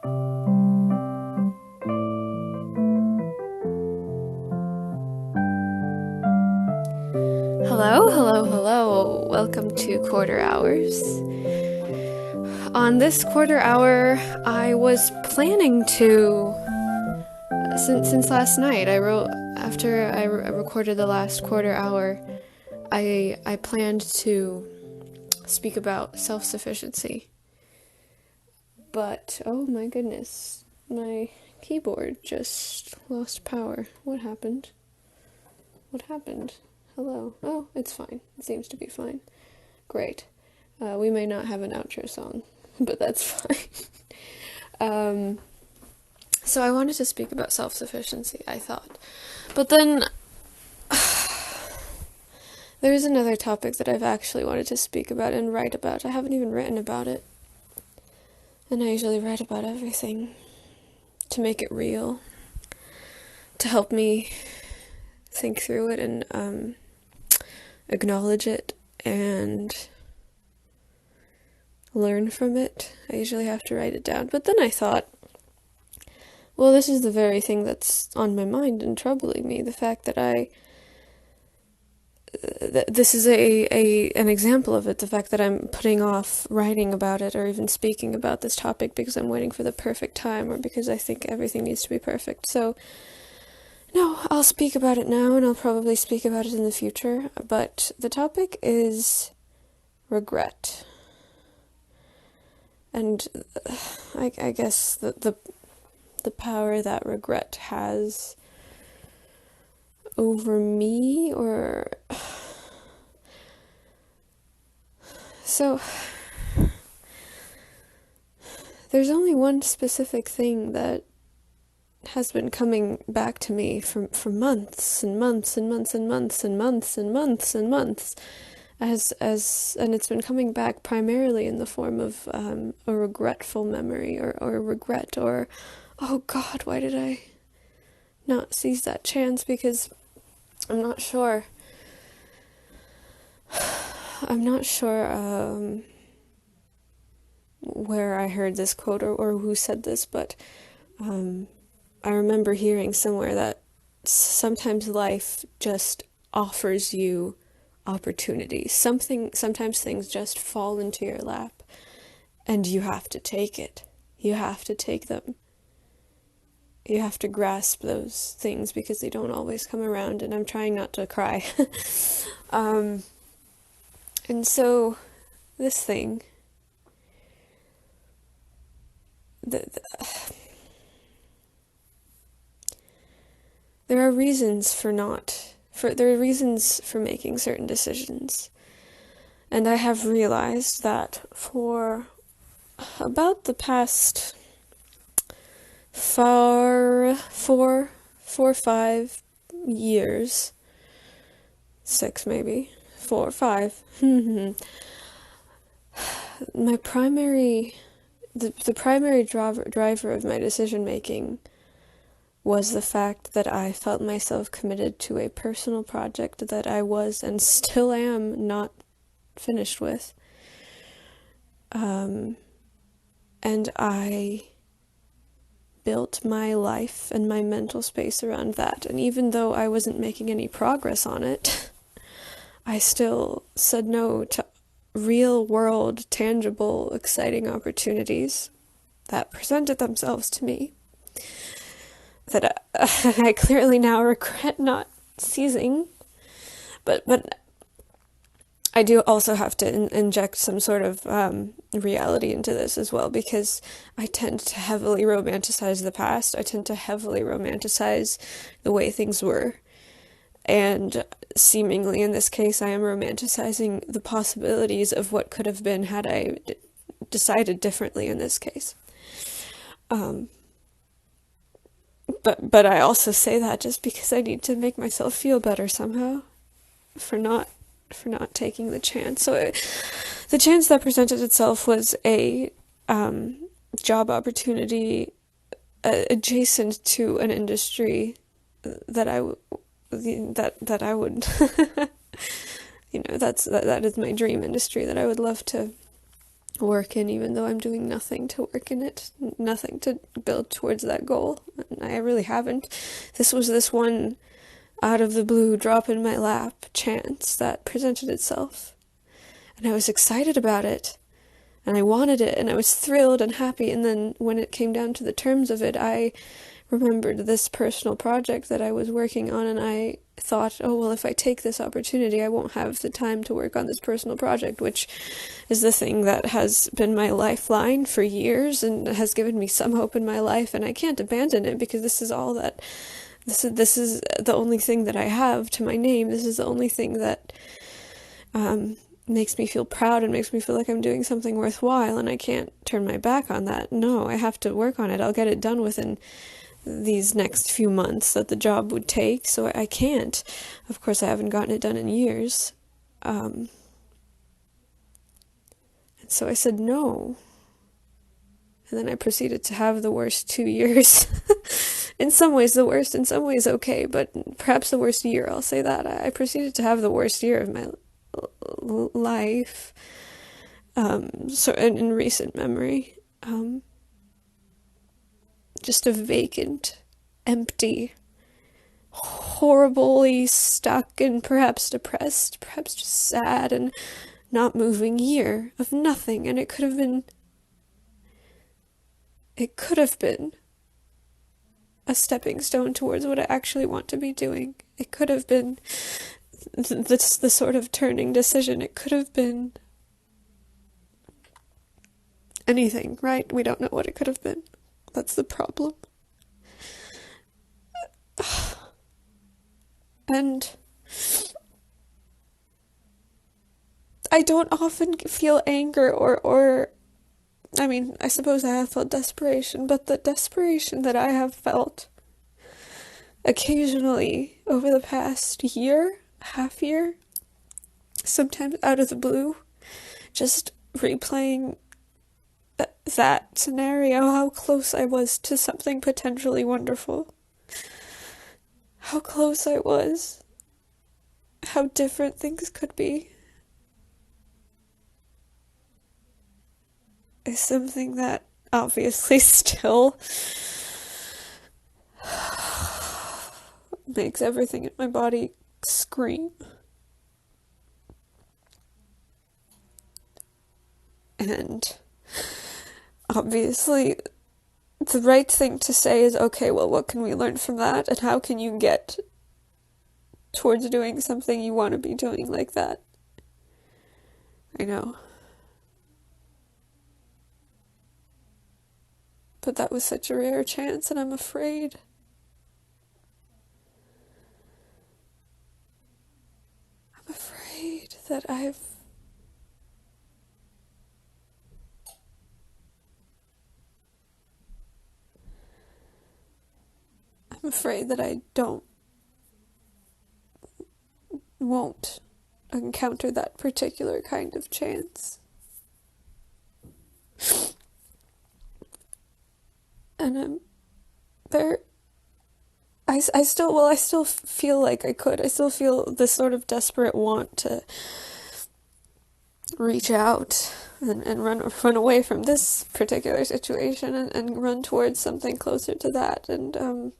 Hello, hello, hello. Welcome to Quarter Hours. On this quarter hour, I was planning to since last night. I wrote after I recorded the last quarter hour. I planned to speak about self-sufficiency. But oh my goodness, my keyboard just lost power. What happened? What happened? Hello. Oh, it's fine. It seems to be fine. Great. We may not have an outro song, but that's fine. So I wanted to speak about self-sufficiency, I thought. But then there's another topic that I've actually wanted to speak about and write about. I haven't even written about it. And I usually write about everything to make it real, to help me think through it and acknowledge it and learn from it. I usually have to write it down. But then I thought, well, this is the very thing that's on my mind and troubling me. The fact that this is an example of it. The fact that I'm putting off writing about it or even speaking about this topic because I'm waiting for the perfect time or because I think everything needs to be perfect. So, no, I'll speak about it now and I'll probably speak about it in the future. But the topic is regret. And I guess the power that regret has over me, or so there's only one specific thing that has been coming back to me for months and months and months and months and months and months and months and it's been coming back primarily in the form of a regretful memory or regret or oh God, why did I not seize that chance? Because I'm not sure where I heard this quote or who said this, but I remember hearing somewhere that sometimes life just offers you opportunities. Sometimes things just fall into your lap and you have to take it. You have to take them. You have to grasp those things because they don't always come around, and I'm trying not to cry. And so this thing, there are reasons there are reasons for making certain decisions. And I have realized that for about the past 5 years, 6 maybe, 4, 5, the primary driver of my decision making was the fact that I felt myself committed to a personal project that I was and still am not finished with. And I built my life and my mental space around that. And even though I wasn't making any progress on it, I still said no to real world, tangible, exciting opportunities that presented themselves to me that I clearly now regret not seizing. But I do also have to inject some sort of reality into this as well, because I tend to heavily romanticize the past. I tend to heavily romanticize the way things were. And seemingly in this case, I am romanticizing the possibilities of what could have been had I decided differently in this case. But I also say that just because I need to make myself feel better somehow for not taking the chance. So the chance that presented itself was a job opportunity adjacent to an industry that I would that is my dream industry that I would love to work in, even though I'm doing nothing to work in it, nothing to build towards that goal. And I really haven't. This was this one out of the blue drop in my lap chance that presented itself. And I was excited about it. And I wanted it, and I was thrilled and happy. And then when it came down to the terms of it, I remembered this personal project that I was working on, and I thought, oh, well, if I take this opportunity, I won't have the time to work on this personal project, which is the thing that has been my lifeline for years and has given me some hope in my life, and I can't abandon it because this is all that, this is the only thing that I have to my name. This is the only thing that makes me feel proud and makes me feel like I'm doing something worthwhile, and I can't turn my back on that. No, I have to work on it. I'll get it done within these next few months that the job would take, so I can't. Of course, I haven't gotten it done in years. And so I said no. And then I proceeded to have the worst 2 years. In some ways the worst, in some ways okay, but perhaps the worst year, I'll say that. I proceeded to have the worst year of my life, so in recent memory. Just a vacant, empty, horribly stuck and perhaps depressed, perhaps just sad and not moving year of nothing. And it could have been a stepping stone towards what I actually want to be doing. It could have been the sort of turning decision. It could have been anything, right? We don't know what it could have been. That's the problem. And I don't often feel anger or I mean, I suppose I have felt desperation, but the desperation that I have felt occasionally over the past year, half year, sometimes out of the blue, just replaying that scenario, how close I was to something potentially wonderful. How close I was. How different things could be. Is something that obviously still makes everything in my body scream. And obviously the right thing to say is, okay, well, what can we learn from that? And how can you get towards doing something you want to be doing like that? I know. But that was such a rare chance, and I'm afraid. I'm afraid that I'm afraid that I won't encounter that particular kind of chance. And I still feel like I could. I still feel this sort of desperate want to reach out and run away from this particular situation and run towards something closer to that. And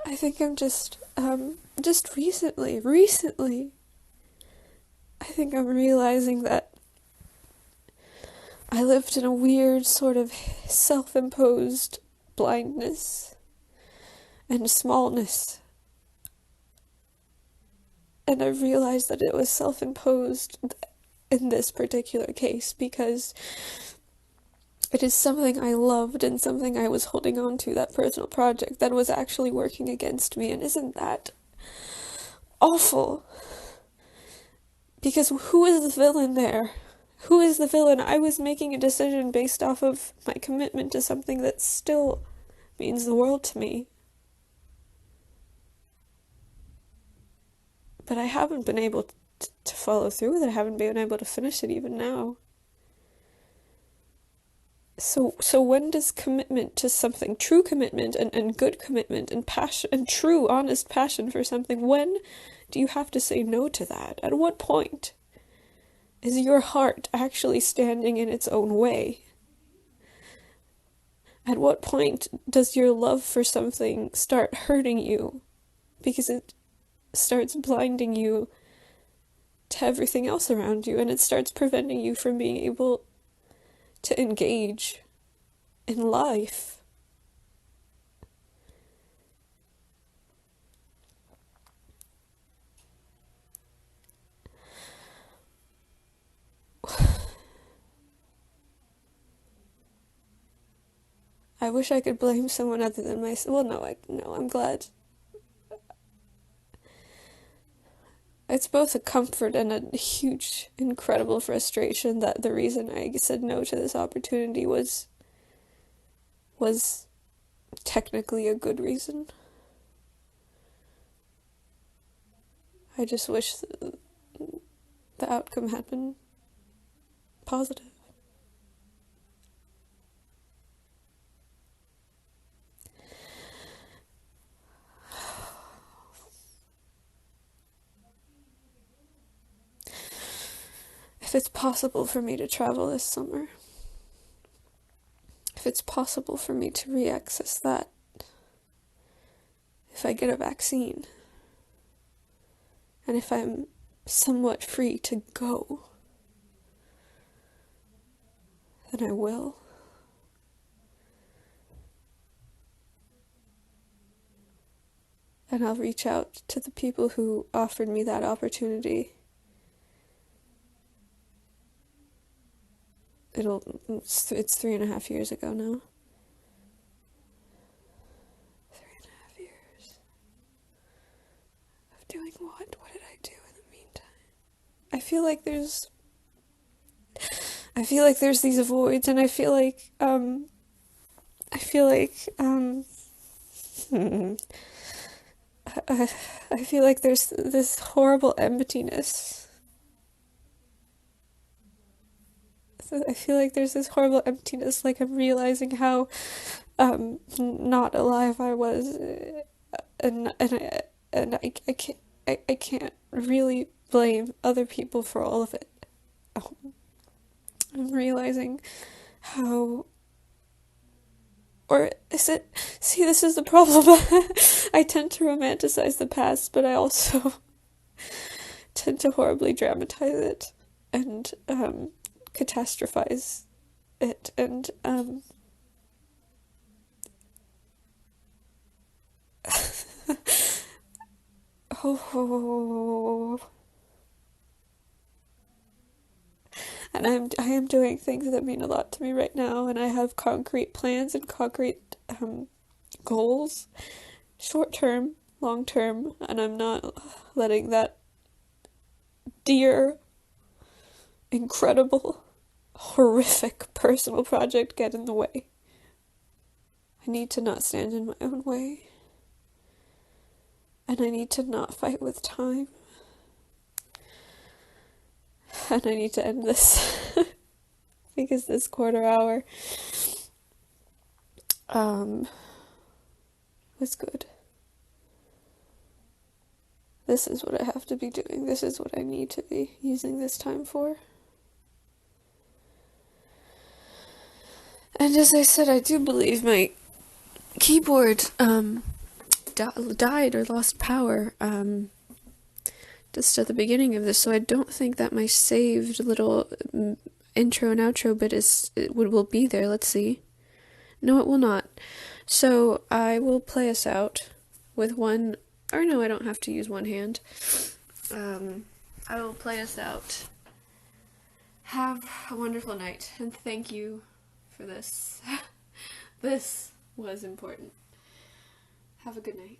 I think I'm just recently, I think I'm realizing that I lived in a weird sort of self-imposed blindness and smallness. And I realized that it was self-imposed in this particular case because it is something I loved and something I was holding on to, that personal project that was actually working against me. And isn't that awful? Because who is the villain there? Who is the villain? I was making a decision based off of my commitment to something that still means the world to me. But I haven't been able to follow through with it. I haven't been able to finish it even now. So when does commitment to something, true commitment and good commitment and passion and true honest passion for something, when do you have to say no to that? At what point is your heart actually standing in its own way? At what point does your love for something start hurting you because it starts blinding you to everything else around you, and it starts preventing you from being able to engage in life? I wish I could blame someone other than myself. Well, no, I'm glad. It's both a comfort and a huge, incredible frustration that the reason I said no to this opportunity was technically a good reason. I just wish the outcome had been positive. If it's possible for me to travel this summer, if it's possible for me to re-access that, if I get a vaccine, and if I'm somewhat free to go, then I will. And I'll reach out to the people who offered me that opportunity. It's 3.5 years ago now. 3.5 years of doing what? What did I do in the meantime? I feel like there's these voids, and I feel like I feel like there's this horrible emptiness. I feel like there's this horrible emptiness, like I'm realizing how not alive I was, and I can't really blame other people for all of it. I'm realizing how, or is it, see, this is the problem. I tend to romanticize the past, but I also tend to horribly dramatize it and catastrophize it, and oh, and I am doing things that mean a lot to me right now, and I have concrete plans and concrete goals, short term, long term, and I'm not letting that dear, incredible, horrific personal project get in the way. I need to not stand in my own way, and I need to not fight with time, and I need to end this because this quarter hour was good. This is what I have to be doing. This is what I need to be using this time for. And as I said, I do believe my keyboard died or lost power just at the beginning of this, so I don't think that my saved little intro and outro bit will be there. Let's see. No, it will not. So I will play us out with one, or no, I don't have to use one hand. I will play us out. Have a wonderful night, and thank you for this. This was important. Have a good night.